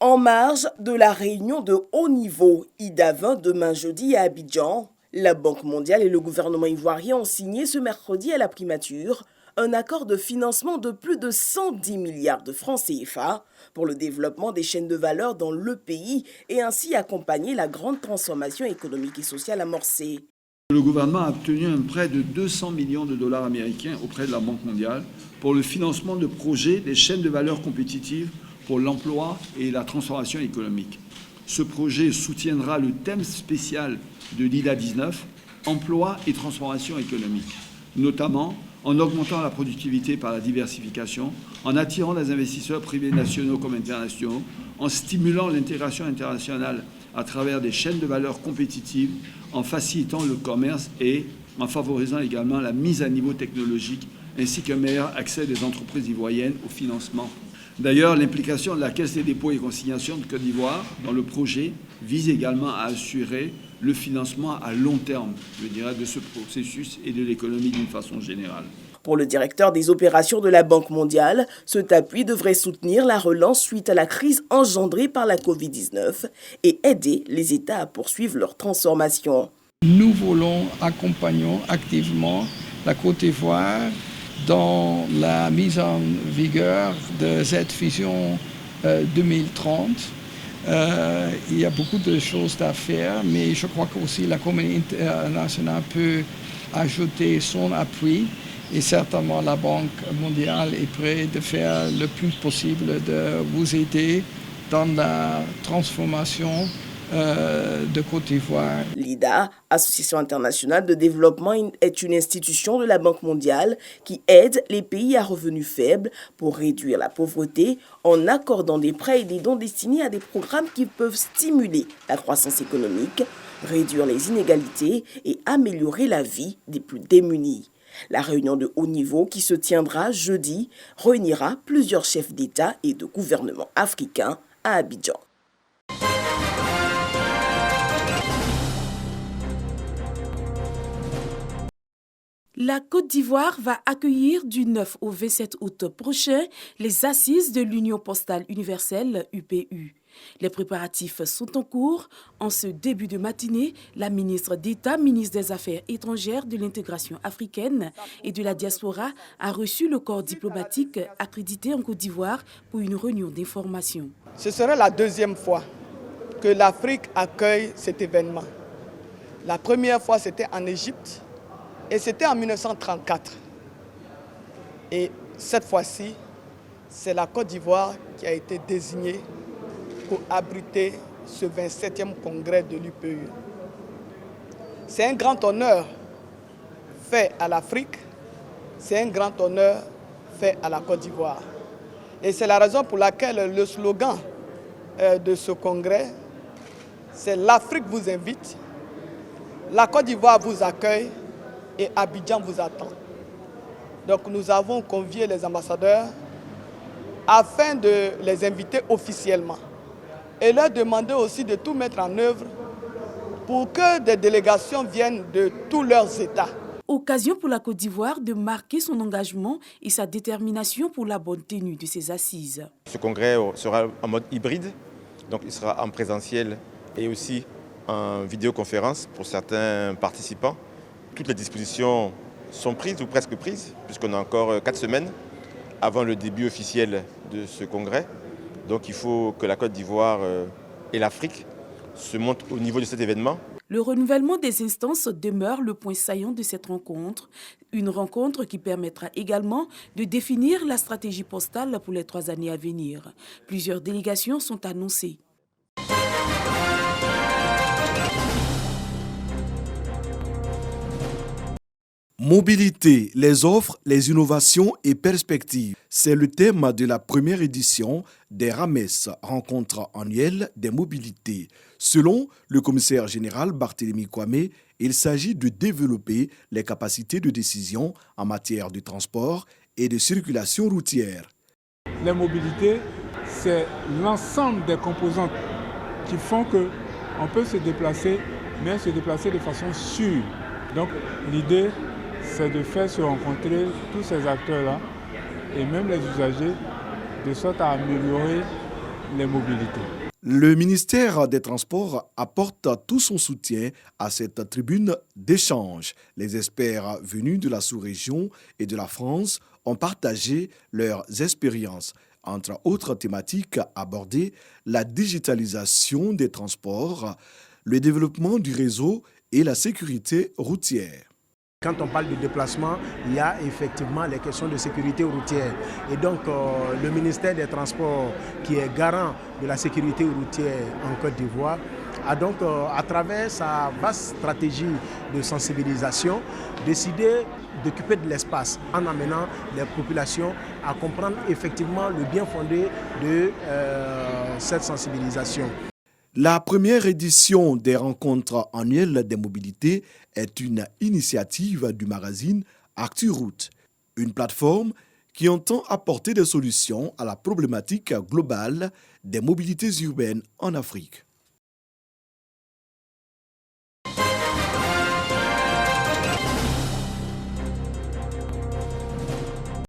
En marge de la réunion de haut niveau IDA 20 demain jeudi à Abidjan, la Banque mondiale et le gouvernement ivoirien ont signé ce mercredi à la primature un accord de financement de plus de 110 milliards de francs CFA pour le développement des chaînes de valeur dans le pays et ainsi accompagner la grande transformation économique et sociale amorcée. Le gouvernement a obtenu un prêt de 200 millions de dollars américains auprès de la Banque mondiale pour le financement de projets des chaînes de valeur compétitives pour l'emploi et la transformation économique. Ce projet soutiendra le thème spécial de l'IDA 19, emploi et transformation économique, notamment en augmentant la productivité par la diversification, en attirant des investisseurs privés nationaux comme internationaux, en stimulant l'intégration internationale à travers des chaînes de valeur compétitives, en facilitant le commerce et en favorisant également la mise à niveau technologique ainsi qu'un meilleur accès des entreprises ivoiriennes au financement. D'ailleurs, l'implication de la Caisse des dépôts et consignations de Côte d'Ivoire dans le projet vise également à assurer le financement à long terme, je dirais, de ce processus et de l'économie d'une façon générale. Pour le directeur des opérations de la Banque mondiale, cet appui devrait soutenir la relance suite à la crise engendrée par la Covid-19 et aider les États à poursuivre leur transformation. Nous voulons accompagner activement la Côte d'Ivoire dans la mise en vigueur de cette vision 2030. Il y a beaucoup de choses à faire, mais je crois qu'aussi la communauté internationale peut ajouter son appui. Et certainement, la Banque mondiale est prête de faire le plus possible de vous aider dans la transformation de Côte d'Ivoire. L'IDA, Association internationale de développement, est une institution de la Banque mondiale qui aide les pays à revenus faibles pour réduire la pauvreté en accordant des prêts et des dons destinés à des programmes qui peuvent stimuler la croissance économique, réduire les inégalités et améliorer la vie des plus démunis. La réunion de haut niveau qui se tiendra jeudi réunira plusieurs chefs d'État et de gouvernement africains à Abidjan. La Côte d'Ivoire va accueillir du 9 au 27 août prochain les assises de l'Union postale universelle UPU. Les préparatifs sont en cours. En ce début de matinée, la ministre d'État, ministre des Affaires étrangères, de l'intégration africaine et de la diaspora a reçu le corps diplomatique accrédité en Côte d'Ivoire pour une réunion d'information. Ce sera la deuxième fois que l'Afrique accueille cet événement. La première fois, c'était en Égypte et c'était en 1934. Et cette fois-ci, c'est la Côte d'Ivoire qui a été désignée pour abriter ce 27e congrès de l'UPU. C'est un grand honneur fait à l'Afrique, c'est un grand honneur fait à la Côte d'Ivoire. Et c'est la raison pour laquelle le slogan de ce congrès, c'est « L'Afrique vous invite, la Côte d'Ivoire vous accueille et Abidjan vous attend ». Donc nous avons convié les ambassadeurs afin de les inviter officiellement et leur demander aussi de tout mettre en œuvre pour que des délégations viennent de tous leurs États. Occasion pour la Côte d'Ivoire de marquer son engagement et sa détermination pour la bonne tenue de ses assises. Ce congrès sera en mode hybride, donc il sera en présentiel et aussi en vidéoconférence pour certains participants. Toutes les dispositions sont prises ou presque prises, puisqu'on a encore 4 semaines avant le début officiel de ce congrès. Donc il faut que la Côte d'Ivoire et l'Afrique se montent au niveau de cet événement. Le renouvellement des instances demeure le point saillant de cette rencontre. Une rencontre qui permettra également de définir la stratégie postale pour les 3 années à venir. Plusieurs délégations sont annoncées. Mobilité, les offres, les innovations et perspectives. C'est le thème de la première édition des RAMES, rencontres annuelles des mobilités. Selon le commissaire général Barthélémy Kwame, il s'agit de développer les capacités de décision en matière de transport et de circulation routière. Les mobilités, c'est l'ensemble des composantes qui font qu'on peut se déplacer, mais se déplacer de façon sûre. Donc l'idée, c'est de faire se rencontrer tous ces acteurs-là et même les usagers de sorte à améliorer les mobilités. Le ministère des Transports apporte tout son soutien à cette tribune d'échange. Les experts venus de la sous-région et de la France ont partagé leurs expériences. Entre autres thématiques abordées, la digitalisation des transports, le développement du réseau et la sécurité routière. Quand on parle de déplacement, il y a effectivement les questions de sécurité routière. Et donc, le ministère des Transports, qui est garant de la sécurité routière en Côte d'Ivoire, a donc, à travers sa vaste stratégie de sensibilisation, décidé d'occuper de l'espace en amenant les populations à comprendre effectivement le bien fondé de cette sensibilisation. La première édition des rencontres annuelles des mobilités est une initiative du magazine ActuRoute, une plateforme qui entend apporter des solutions à la problématique globale des mobilités urbaines en Afrique.